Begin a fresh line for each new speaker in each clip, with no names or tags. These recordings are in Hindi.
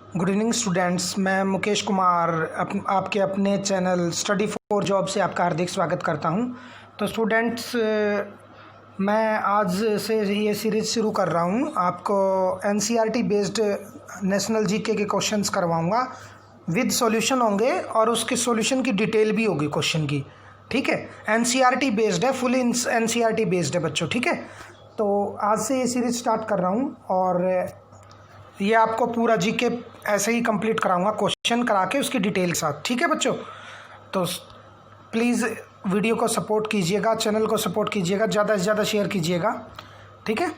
Good evening students. मैं मुकेश कुमार आपके अपने चैनल स्टडी फॉर जॉब से आपका हार्दिक स्वागत करता हूं। तो स्टूडेंट्स, मैं आज से ये सीरीज़ शुरू कर रहा हूं। आपको एनसीईआरटी बेस्ड नेशनल जीके के क्वेश्चंस करवाऊंगा, विद सॉल्यूशन होंगे और उसके सॉल्यूशन की डिटेल भी होगी क्वेश्चन की। ठीक है, एनसीईआरटी बेस्ड है, फुली एनसीईआरटी बेस्ड है बच्चों। ठीक है, तो आज से ये सीरीज़ स्टार्ट कर रहा हूँ और ये आपको पूरा जीके ऐसे ही कंप्लीट कराऊंगा, क्वेश्चन करा के उसकी डिटेल के साथ। ठीक है बच्चों, तो प्लीज़ वीडियो को सपोर्ट कीजिएगा, चैनल को सपोर्ट कीजिएगा, ज़्यादा से ज़्यादा शेयर कीजिएगा। ठीक है,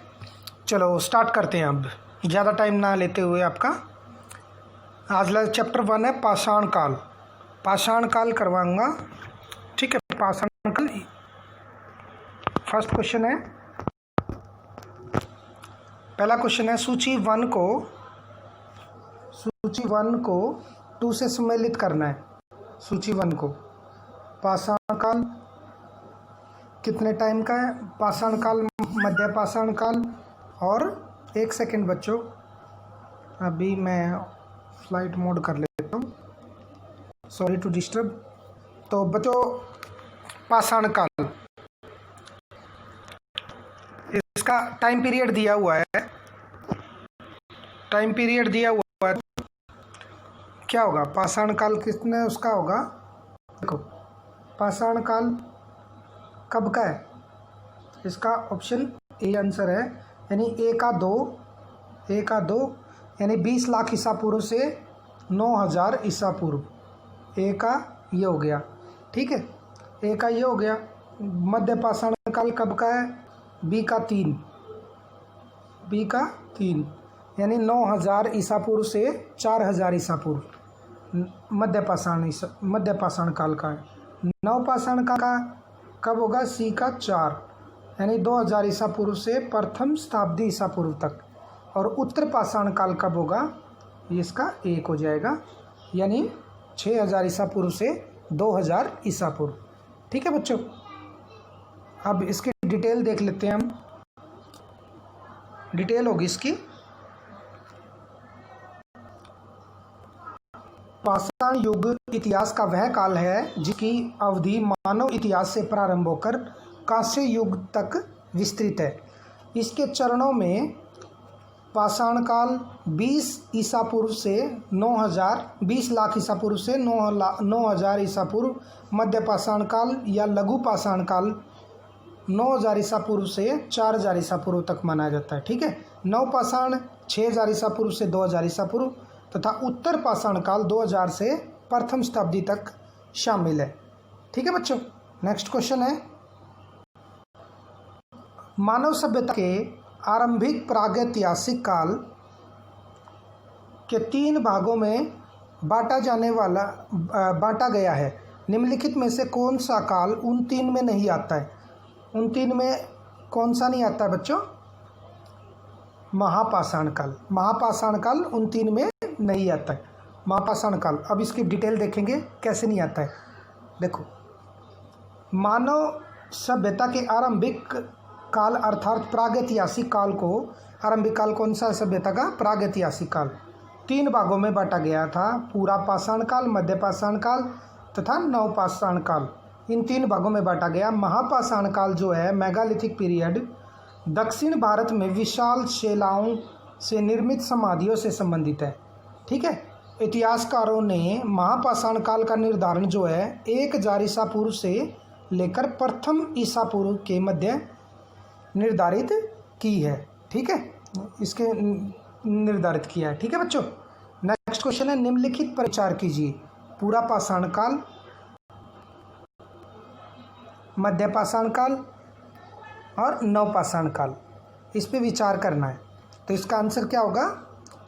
चलो स्टार्ट करते हैं। अब ज़्यादा टाइम ना लेते हुए आपका आज चैप्टर 1 है पाषाण काल। पाषाण काल करवाऊंगा। ठीक है, पाषाण काल फर्स्ट क्वेश्चन है। पहला क्वेश्चन है, सूची वन को 2 से सम्मिलित करना है। सूची 1 को पाषाण काल कितने टाइम का है? पाषाण काल, मध्य पाषाण काल और 1 सेकेंड बच्चों, अभी मैं फ्लाइट मोड कर लेता हूँ, सॉरी टू डिस्टर्ब। तो बच्चों, पाषाण काल इसका टाइम पीरियड दिया हुआ है। टाइम पीरियड दिया हुआ है, क्या होगा? पाषाण काल कितने उसका होगा? देखो, पाषाण काल कब का है? इसका ऑप्शन ए आंसर है, यानी ए का दो यानी 20 लाख ईसा पूर्व से 9000 ईसा पूर्व। ए का ये हो गया। ठीक है, ए का ये हो गया। मध्य पाषाण काल कब का है? बी का 3 यानी 9000 ईसा पूर्व से 4000 ईसा पूर्व मध्य पाषाण काल का है। नव पाषाण काल का कब होगा? सी का 4 यानी 2000 ईसा पूर्व से प्रथम शताब्दी ईसा पूर्व तक। और उत्तर पाषाण काल कब होगा? ये इसका 1 हो जाएगा, यानी 6000 ईसा पूर्व से 2000 ईसा पूर्व। ठीक है बच्चों, अब इसकी डिटेल देख लेते हैं हम। डिटेल होगी इसकी। पाषाण युग इतिहास का वह काल है जिसकी अवधि मानव इतिहास से प्रारंभ होकर कांस्य युग तक विस्तृत है। इसके चरणों में पाषाण काल 20 ईसा पूर्व से 20 लाख ईसा पूर्व से 9000 ईसा पूर्व, मध्य पाषाण काल या लघु पाषाण काल 9000 ईसा पूर्व से 4000 ईसा पूर्व तक माना जाता है। ठीक है, नव पाषाण 6000 ईसा पूर्व से 2000 ईसा पूर्व तथा उत्तर पाषाण काल 2000 से प्रथम शताब्दी तक शामिल है। ठीक है बच्चों, नेक्स्ट क्वेश्चन है, मानव सभ्यता के आरंभिक प्रागैतिहासिक काल के 3 भागों में बांटा गया है। निम्नलिखित में से कौन सा काल उन 3 में नहीं आता है? उन 3 में कौन सा नहीं आता है बच्चों? महापाषाण काल उन 3 में नहीं आता है। महापाषाण काल, अब इसकी डिटेल देखेंगे कैसे नहीं आता है। देखो, मानव सभ्यता के आरंभिक काल अर्थात प्रागैतिहासिक काल को, आरंभिक काल कौन सा सभ्यता का? प्रागैतिहासिक काल 3 भागों में बांटा गया था। पूरा पाषाण काल, मध्य पाषाण काल तथा नव पाषाण काल, इन 3 भागों में बांटा गया। महापाषाण काल जो है, मेगालिथिक पीरियड, दक्षिण भारत में विशाल शिलाओं से निर्मित समाधियों से संबंधित है। ठीक है, इतिहासकारों ने महापाषाण काल का निर्धारण जो है 1000 ईसा पूर्व से लेकर प्रथम ईसा पूर्व के मध्य निर्धारित की है। ठीक है, इसके निर्धारित किया है। ठीक है बच्चों, नेक्स्ट क्वेश्चन है, निम्नलिखित पर विचार कीजिए। पूरा पाषाण काल, मध्य पाषाण काल और नव पाषाण काल, इस पे विचार करना है। तो इसका आंसर क्या होगा?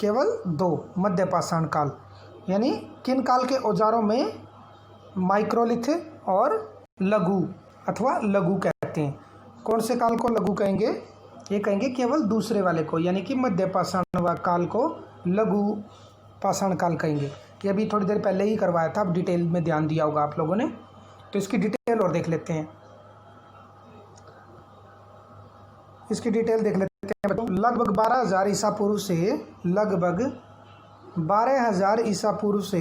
केवल 2, मध्य पाषाण काल। यानी किन काल के औजारों में माइक्रोलिथ और लघु अथवा लघु कहते हैं? कौन से काल को लघु कहेंगे? ये कहेंगे केवल दूसरे वाले को, यानी कि मध्य पाषाण काल को लघु पाषाण काल कहेंगे। ये अभी थोड़ी देर पहले ही करवाया था, अब डिटेल में ध्यान दिया होगा आप लोगों ने। तो इसकी डिटेल और देख लेते हैं। इसकी डिटेल देख लेते हैं। लगभग 12000 ईसा पूर्व से लगभग 12,000 ईसा पूर्व से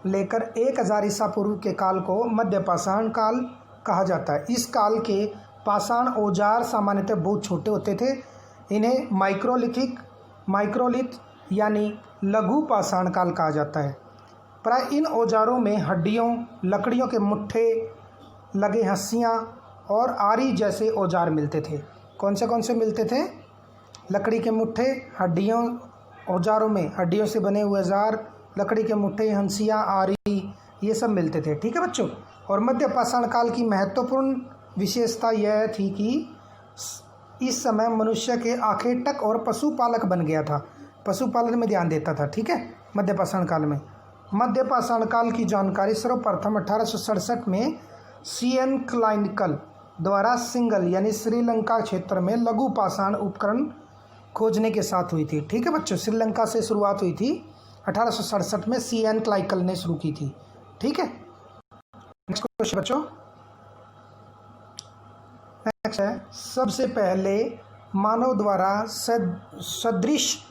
लेकर 1,000 ईसा पूर्व के काल को मध्य पाषाण काल कहा जाता है। इस काल के पाषाण औजार सामान्यतः बहुत छोटे होते थे। इन्हें माइक्रोलिथ यानी लघु पाषाण काल कहा जाता है। प्राय इन औजारों में हड्डियों, लकड़ियों के मुट्ठे लगे हंसियाँ और आरी जैसे औजार मिलते थे। कौन से मिलते थे? लकड़ी के मुट्ठे, हड्डियों, औजारों में हड्डियों से बने हुए औजार, लकड़ी के मुट्ठे, हंसियाँ, आरी, ये सब मिलते थे। ठीक है बच्चों। और मध्य पाषाण काल की महत्वपूर्ण विशेषता यह थी कि इस समय मनुष्य के आखेटक और पशुपालक बन गया था, पशुपालन में ध्यान देता था। ठीक है, मध्य पाषाण काल में। मध्य पाषाण काल की जानकारी सर्वप्रथम 1867 में CN क्लाइनिकल द्वारा सिंगल यानी श्रीलंका क्षेत्र में लघु पाषाण उपकरण खोजने के साथ हुई थी। ठीक है बच्चों, श्रीलंका से शुरुआत हुई थी 1867 में, CN क्लाइकल ने शुरू की थी। ठीक है, नेक्स्ट क्वेश्चन बच्चों, नेक्स्ट है, सबसे पहले मानव द्वारा सदृश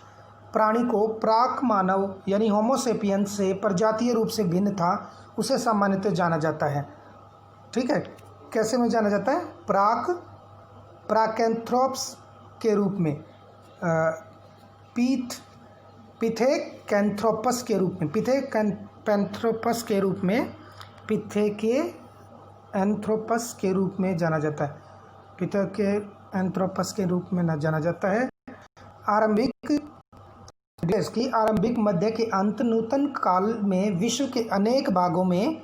प्राणी को प्राक मानव यानी होमोसेपियंस से प्रजातीय रूप से भिन्न था, उसे सामान्यतः जाना जाता है। ठीक है, कैसे में जाना जाता है? प्राकेंथ्रोप्स के रूप में, पिथेकैंथ्रोपस के रूप में, पिथेकैंथ्रोपस के रूप में जाना जाता है। पिथेकैंथ्रोपस के रूप में न जाना जाता है। आरंभिक मध्य के अंत नूतन काल में विश्व के अनेक भागों में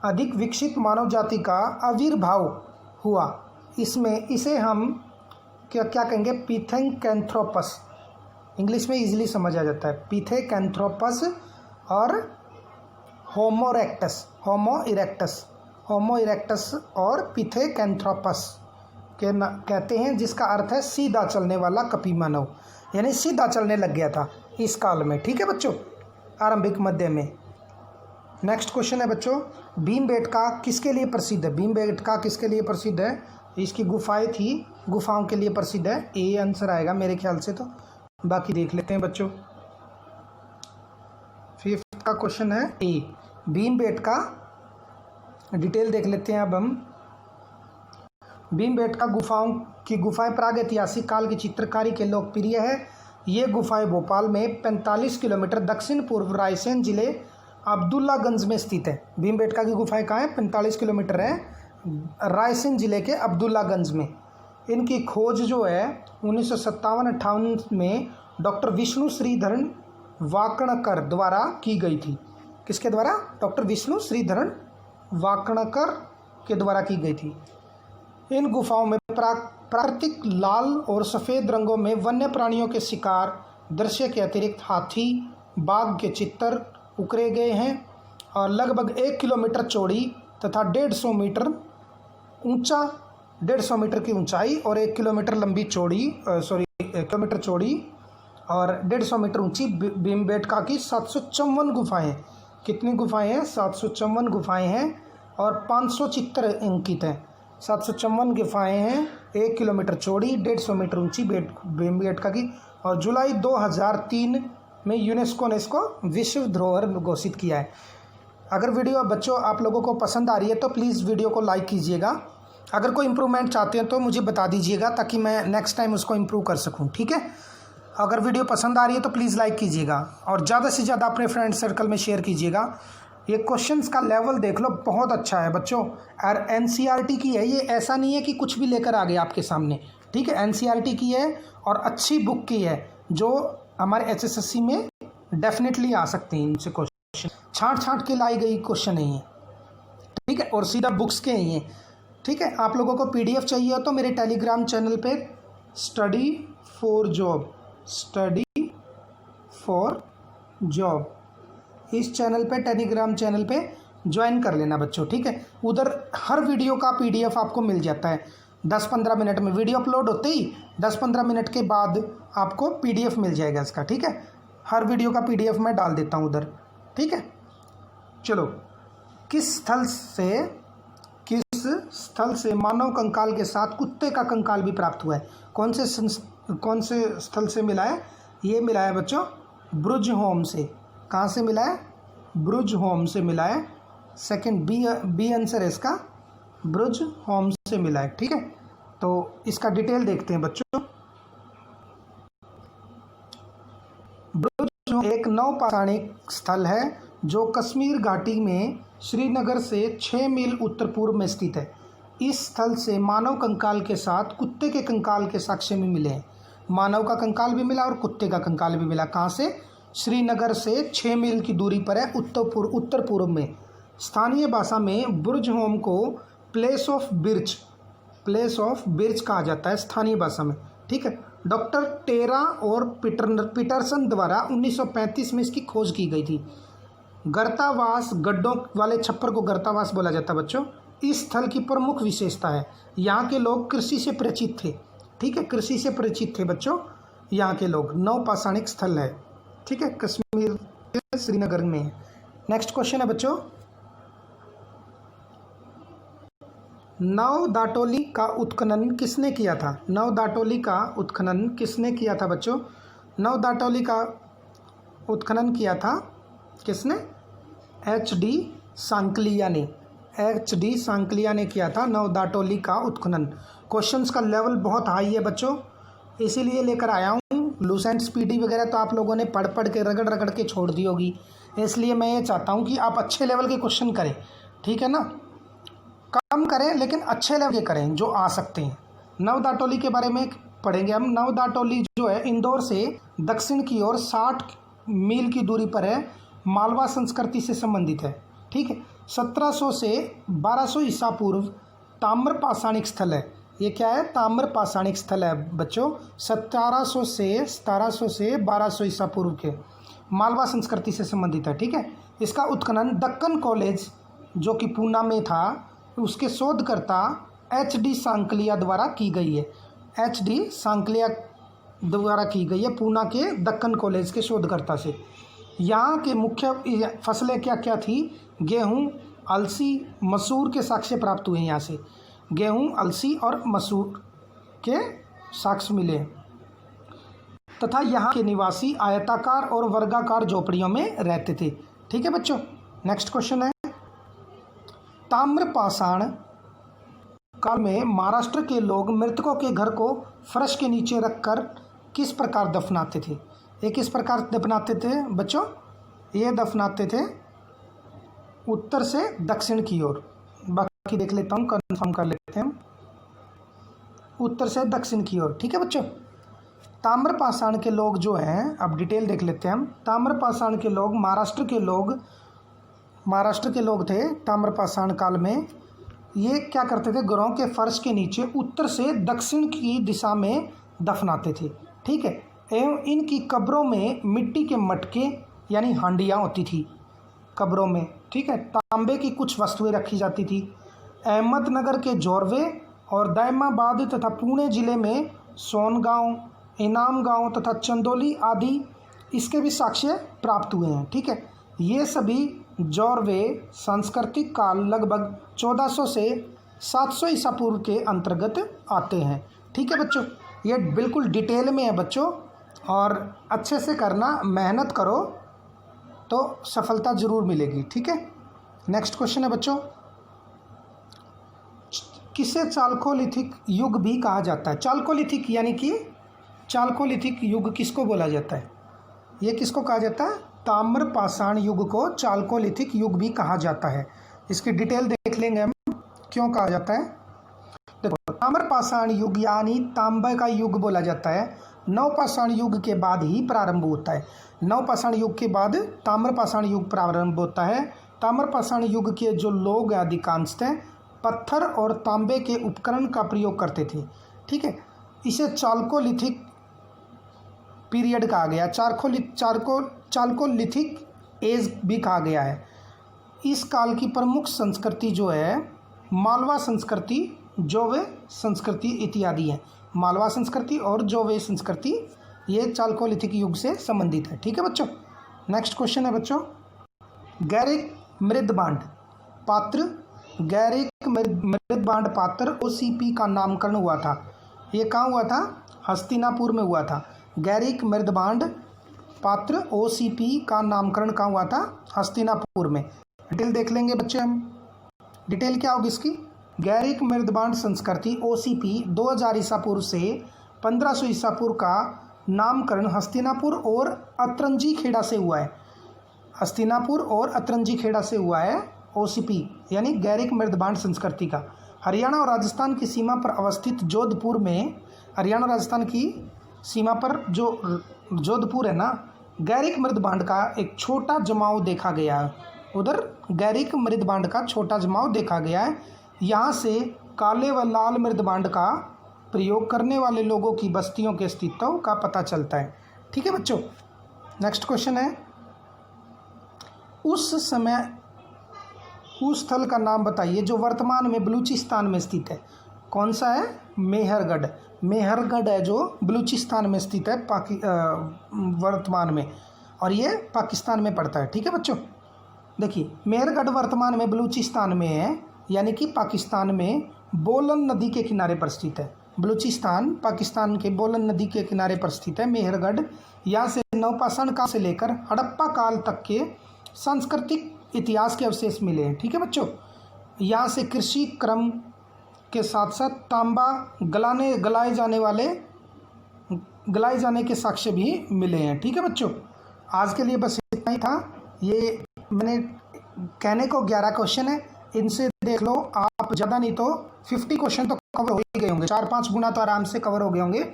अधिक विकसित मानव जाति का आविर्भाव हुआ। इसे हम क्या कहेंगे? पिथेकैंथ्रोपस। इंग्लिश में इजीली समझ आ जाता है। पिथेकैंथ्रोपस और होमो इरेक्टस और पिथेकैंथ्रोपस कहते हैं, जिसका अर्थ है सीधा चलने वाला कपी मानव, यानी सीधा चलने लग गया था इस काल में। ठीक है बच्चों, आरंभिक मध्य में। नेक्स्ट क्वेश्चन है बच्चों, भीमबेटका किसके लिए प्रसिद्ध है? भीमबेटका किसके लिए प्रसिद्ध है? इसकी गुफाएं थी, गुफाओं के लिए प्रसिद्ध है। ए आंसर आएगा मेरे ख्याल से, तो बाकी देख लेते हैं बच्चों। 5th का क्वेश्चन है ए, भीमबेटका, डिटेल देख लेते हैं अब हम। भीमबेटका गुफाएं प्रागैतिहासिक काल की चित्रकारी के लोकप्रिय है। ये गुफाएं भोपाल में 45 किलोमीटर दक्षिण पूर्व रायसेन जिले अब्दुल्लागंज में स्थित है। भीमबेटका की गुफाएं कहाँ हैं? 45 किलोमीटर है रायसेन जिले के अब्दुल्लागंज में। इनकी खोज जो है 1957-58 में डॉक्टर विष्णु श्रीधरन वाकणकर द्वारा की गई थी। किसके द्वारा? डॉक्टर विष्णु श्रीधरन वाकणकर के द्वारा की गई थी। इन गुफाओं में प्राकृतिक लाल और सफ़ेद रंगों में वन्य प्राणियों के शिकार दृश्य के अतिरिक्त हाथी, बाघ के चित्र उकरे गए हैं और लगभग 1 किलोमीटर चौड़ी तथा 150 मीटर ऊंचा, 150 मीटर की ऊंचाई और 1 किलोमीटर लंबी चौड़ी 1 किलोमीटर चौड़ी और 150 मीटर ऊंची भीमबेटका की 754 गुफाएँ। कितनी गुफाएँ हैं? 754 गुफाएँ हैं और 500 चित्र अंकित हैं। 754 गुफाएँ हैं, 1 किलोमीटर चौड़ी, 150 मीटर ऊंची भीमबेटका की, और जुलाई 2003 में यूनेस्को ने इसको विश्व धरोहर घोषित किया है। अगर वीडियो बच्चों आप लोगों को पसंद आ रही है तो प्लीज़ वीडियो को लाइक कीजिएगा। अगर कोई इम्प्रूवमेंट चाहते हैं तो मुझे बता दीजिएगा ताकि मैं नेक्स्ट टाइम उसको इम्प्रूव कर सकूं। ठीक है, अगर वीडियो पसंद आ रही है तो प्लीज़ लाइक कीजिएगा और ज़्यादा से ज़्यादा अपने फ्रेंड सर्कल में शेयर कीजिएगा। ये क्वेश्चंस का लेवल देख लो, बहुत अच्छा है बच्चों। और NCERT की है ये, ऐसा नहीं है कि कुछ भी लेकर आ गया आपके सामने। ठीक है, NCERT की है और अच्छी बुक की है, जो हमारे HSSC में डेफिनेटली आ सकते हैं। इनसे क्वेश्चन छांट के लाई गई क्वेश्चन नहीं है। ठीक है, और सीधा बुक्स के ही हैं। ठीक है, आप लोगों को PDF चाहिए हो तो मेरे टेलीग्राम चैनल पे स्टडी फॉर जॉब इस चैनल पे, टेलीग्राम चैनल पे ज्वाइन कर लेना बच्चों। ठीक है, उधर हर वीडियो का PDF आपको मिल जाता है 10-15 मिनट में। वीडियो अपलोड होते ही 10-15 मिनट के बाद आपको PDF मिल जाएगा इसका। ठीक है, हर वीडियो का PDF मैं डाल देता हूँ उधर। ठीक है, चलो, किस स्थल से मानव कंकाल के साथ कुत्ते का कंकाल भी प्राप्त हुआ है? कौन से स्थल से मिला है? ये मिला है बच्चों ब्रुज होम से। कहाँ से मिला है? ब्रुज होम से मिला है। सेकंड बी आंसर है इसका, ब्रुज होम से मिला है। ठीक है, तो इसका डिटेल देखते हैं बच्चों। ब्रुज होम एक नवपाषाणिक स्थल है जो कश्मीर घाटी में श्रीनगर से 6 मील उत्तर पूर्व में स्थित है। इस स्थल से मानव कंकाल के साथ कुत्ते के कंकाल के साक्ष्य भी मिले हैं। मानव का कंकाल भी मिला और कुत्ते का कंकाल भी मिला। कहाँ से? श्रीनगर से 6 मील की दूरी पर है, उत्तर पूर्व में। स्थानीय भाषा में ब्रुज होम को प्लेस ऑफ बिर्च कहा जाता है स्थानीय भाषा में। ठीक है, डॉक्टर टेरा और पीटरसन द्वारा 1935 में इसकी खोज की गई थी। गर्तावास, गड्ढों वाले छप्पर को गर्तावास बोला जाता है बच्चों। इस स्थल की प्रमुख विशेषता है यहाँ के लोग कृषि से परिचित थे। ठीक है, कृषि से परिचित थे बच्चों यहाँ के लोग। नवपाषाणिक स्थल है। ठीक है, कश्मीर श्रीनगर में है। नेक्स्ट क्वेश्चन है बच्चों, नवदाटोली का उत्खनन किसने किया था? नवदाटोली का उत्खनन किसने किया था बच्चों? नवदाटोली का उत्खनन किया था किसने? HD सांकलिया ने। HD सांकलिया ने किया था नवदाटोली का उत्खनन। क्वेश्चंस का लेवल बहुत हाई है बच्चों, इसीलिए लेकर आया हूँ। लूसेंट स्पीडी वगैरह तो आप लोगों ने पढ़ के रगड़ के छोड़ दी होगी, इसलिए मैं ये चाहता हूँ कि आप अच्छे लेवल के क्वेश्चन करें। ठीक है ना, कम करें लेकिन अच्छे लेवल के करें जो आ सकते हैं। नवदाटोली के बारे में पढ़ेंगे हम। नवदाटोली जो है इंदौर से दक्षिण की ओर 60 मील की दूरी पर है, मालवा संस्कृति से संबंधित है। ठीक है, 1700 से 1200 ईसा पूर्व ताम्र पाषाणिक स्थल है। ये क्या है? ताम्र पाषाणिक स्थल है बच्चों। 1700 से 1200 ईसा पूर्व के मालवा संस्कृति से संबंधित है। ठीक है, इसका उत्खनन दक्कन कॉलेज जो कि पूना में था, उसके शोधकर्ता HD सांकलिया द्वारा की गई है। HD सांकलिया द्वारा की गई है, पूना के दक्कन कॉलेज के शोधकर्ता से। यहाँ के मुख्य फसलें क्या क्या थी? गेहूँ, अलसी, मसूर के साक्ष्य प्राप्त हुए हैं। यहाँ से गेहूँ, अलसी और मसूर के साक्ष्य मिले तथा यहाँ के निवासी आयताकार और वर्गाकार झोपड़ियों में रहते थे। ठीक है बच्चों, नेक्स्ट क्वेश्चन है, ताम्रपाषाण काल में महाराष्ट्र के लोग मृतकों के घर को फर्श के नीचे रखकर किस प्रकार दफनाते थे? ये किस प्रकार दफनाते थे बच्चों? ये दफनाते थे उत्तर से दक्षिण की ओर। बाकी देख लेता हूँ, कंफर्म कर लेते हैं। उत्तर से दक्षिण की ओर। ठीक है बच्चों, ताम्रपाषाण के लोग जो हैं, अब डिटेल देख लेते हैं हम। ताम्रपाषाण के लोग महाराष्ट्र के लोग थे ताम्रपाषाण काल में। ये क्या करते थे? घरों के फर्श के नीचे उत्तर से दक्षिण की दिशा में दफनाते थे। ठीक है, एवं इनकी कब्रों में मिट्टी के मटके यानी हांडियाँ होती थी कब्रों में। ठीक है, तांबे की कुछ वस्तुएं रखी जाती थी। अहमदनगर के जोरवे और दायमाबाद तथा पुणे जिले में सोनगांव, इनाम गांव तथा चंदौली आदि इसके भी साक्ष्य प्राप्त हुए हैं। ठीक है, ये सभी जोरवे सांस्कृतिक काल लगभग 1400 से 700 ईसा पूर्व के अंतर्गत आते हैं। ठीक है बच्चों, ये बिल्कुल डिटेल में है बच्चों, और अच्छे से करना, मेहनत करो तो सफलता ज़रूर मिलेगी। ठीक है, नेक्स्ट क्वेश्चन है बच्चों, किसे चालकोलिथिक युग भी कहा जाता है? चालकोलिथिक यानी कि चालकोलिथिक युग किसको बोला जाता है? ये किसको कहा जाता है? ताम्रपाषाण युग को चालकोलिथिक युग भी कहा जाता है। इसकी डिटेल देख लेंगे हम, क्यों कहा जाता है। देखो, ताम्रपाषाण युग यानी तांबे का युग बोला जाता है, नवपाषाण युग के बाद ही प्रारंभ होता है। नवपाषाण युग के बाद ताम्रपाषाण युग प्रारंभ होता है। ताम्रपाषाण युग के जो लोग अधिकांशतः पत्थर और तांबे के उपकरण का प्रयोग करते थे। ठीक है, इसे चालकोलिथिक पीरियड कहा गया, चालकोलिथिक एज भी कहा गया है। इस काल की प्रमुख संस्कृति जो है मालवा संस्कृति, जोवे संस्कृति इत्यादि है। मालवा संस्कृति और जोवे संस्कृति ये चालकोलिथिक युग से संबंधित है। ठीक है बच्चों, नेक्स्ट क्वेश्चन है बच्चों, गैरिक मृदबांड पात्र, गैरिक मृदबांड पात्र OCP का नामकरण हुआ था। ये कहाँ हुआ था? हस्तिनापुर में हुआ था। गैरिक मृदबांड पात्र OCP का नामकरण कहाँ हुआ था? हस्तिनापुर में। डिटेल देख लेंगे बच्चे हम। डिटेल क्या होगी इसकी? गैरिक मृदबांड संस्कृति OCP 2000 ईसा पूर्व से 1500 ईसा पूर्व का नामकरण हस्तिनापुर और अतरंजी खेड़ा से हुआ है। हस्तिनापुर और अतरंजी खेड़ा से हुआ है OCP यानी गैरिक मृदबांड संस्कृति का। हरियाणा और राजस्थान की सीमा पर अवस्थित जोधपुर में, हरियाणा और राजस्थान की सीमा पर जो जोधपुर है ना, गैरिक मृदबांड का एक छोटा जमाव देखा गया है। उधर गैरिक मृदबांड का छोटा जमाव देखा गया है। यहाँ से काले व लाल मृदबांड का प्रयोग करने वाले लोगों की बस्तियों के अस्तित्व का पता चलता है। ठीक है बच्चों, नेक्स्ट क्वेश्चन है, उस समय उस स्थल का नाम बताइए जो वर्तमान में बलूचिस्तान में स्थित है। कौन सा है? मेहरगढ़। मेहरगढ़ है जो बलूचिस्तान में स्थित है वर्तमान में, और ये पाकिस्तान में पड़ता है। ठीक है बच्चों, देखिए मेहरगढ़ वर्तमान में बलूचिस्तान में है, यानी कि पाकिस्तान में बोलन नदी के किनारे पर स्थित है। बलूचिस्तान पाकिस्तान के बोलन नदी के किनारे पर स्थित है मेहरगढ़। यहाँ से नवपाषाण काल से लेकर हड़प्पा काल तक के सांस्कृतिक इतिहास के अवशेष मिले हैं। ठीक है बच्चों, यहाँ से कृषि क्रम के साथ साथ तांबा गलाए जाने के साक्ष्य भी मिले हैं। ठीक है बच्चों, आज के लिए बस इतना ही था। ये मैंने कहने को 11 क्वेश्चन है, इनसे देख लो आप, ज़्यादा नहीं तो 50 क्वेश्चन तो कवर हो ही गए होंगे, 4-5 गुना तो आराम से कवर हो गए होंगे।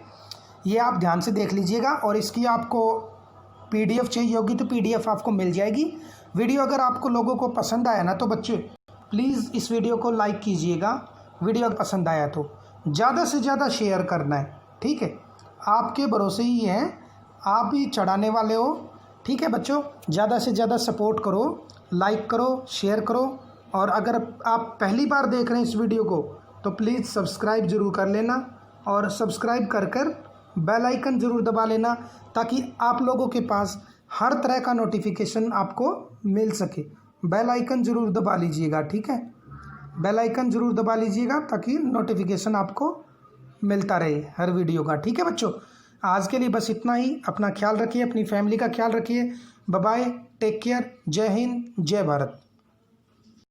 ये आप ध्यान से देख लीजिएगा, और इसकी आपको PDF चाहिए होगी तो PDF आपको मिल जाएगी। वीडियो अगर आपको लोगों को पसंद आया ना तो बच्चे प्लीज़ इस वीडियो को लाइक कीजिएगा। वीडियो पसंद आया तो ज़्यादा से ज़्यादा शेयर करना है। ठीक है, आपके भरोसे ही हैं, आप ही चढ़ाने वाले हो। ठीक है बच्चों, ज़्यादा से ज़्यादा सपोर्ट करो, लाइक करो, शेयर करो, और अगर आप पहली बार देख रहे हैं इस वीडियो को तो प्लीज़ सब्सक्राइब ज़रूर कर लेना, और सब्सक्राइब कर बेल आइकन ज़रूर दबा लेना, ताकि आप लोगों के पास हर तरह का नोटिफिकेशन आपको मिल सके। बेल आइकन ज़रूर दबा लीजिएगा। ठीक है, बेल आइकन ज़रूर दबा लीजिएगा ताकि नोटिफिकेशन आपको मिलता रहे हर वीडियो का। ठीक है बच्चों, आज के लिए बस इतना ही। अपना ख्याल रखिए, अपनी फैमिली का ख्याल रखिए। बाय बाय, टेक केयर, जय हिंद, जय भारत।